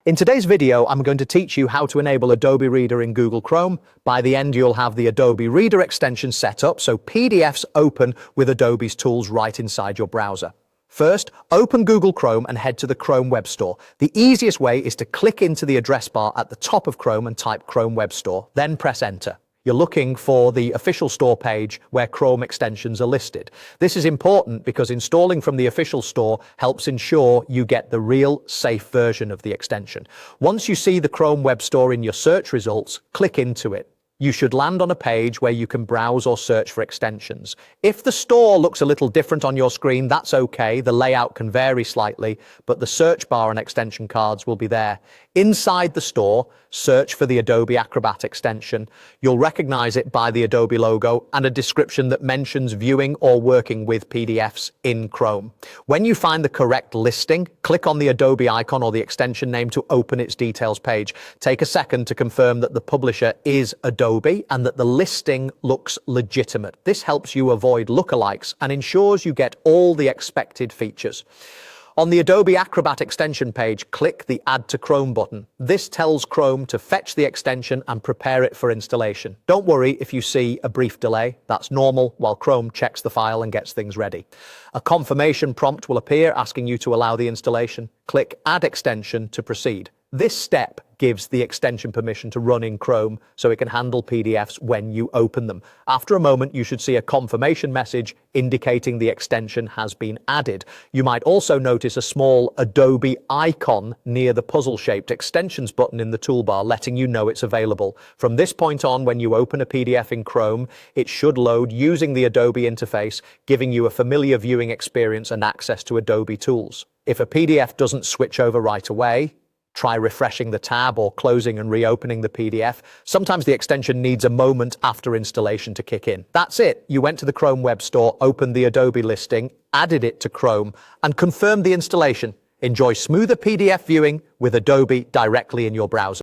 In today's video, I'm going to teach you how to enable Adobe Reader in Google Chrome. By the end, you'll have the Adobe Reader extension set up so PDFs open with Adobe's tools right inside your browser. First, open Google Chrome and head to the Chrome Web Store. The easiest way is to click into the address bar at the top of Chrome and type Chrome Web Store, then press Enter. You're looking for the official store page where Chrome extensions are listed. This is important because installing from the official store helps ensure you get the real, safe version of the extension. Once you see the Chrome Web Store in your search results, click into it. You should land on a page where you can browse or search for extensions. If the store looks a little different on your screen, that's okay. The layout can vary slightly, but the search bar and extension cards will be there. Inside the store, search for the Adobe Acrobat extension. You'll recognize it by the Adobe logo and a description that mentions viewing or working with PDFs in Chrome. When you find the correct listing, click on the Adobe icon or the extension name to open its details page. Take a second to confirm that the publisher is Adobe and that the listing looks legitimate. This helps you avoid lookalikes and ensures you get all the expected features. On the Adobe Acrobat extension page, click the Add to Chrome button. This tells Chrome to fetch the extension and prepare it for installation. Don't worry if you see a brief delay. That's normal while Chrome checks the file and gets things ready. A confirmation prompt will appear asking you to allow the installation. Click Add Extension to proceed. This step gives the extension permission to run in Chrome so it can handle PDFs when you open them. After a moment, you should see a confirmation message indicating the extension has been added. You might also notice a small Adobe icon near the puzzle-shaped extensions button in the toolbar, letting you know it's available. From this point on, when you open a PDF in Chrome, it should load using the Adobe interface, giving you a familiar viewing experience and access to Adobe tools. If a PDF doesn't switch over right away, try refreshing the tab or closing and reopening the PDF. Sometimes the extension needs a moment after installation to kick in. That's it. You went to the Chrome Web Store, opened the Adobe listing, added it to Chrome, and confirmed the installation. Enjoy smoother PDF viewing with Adobe directly in your browser.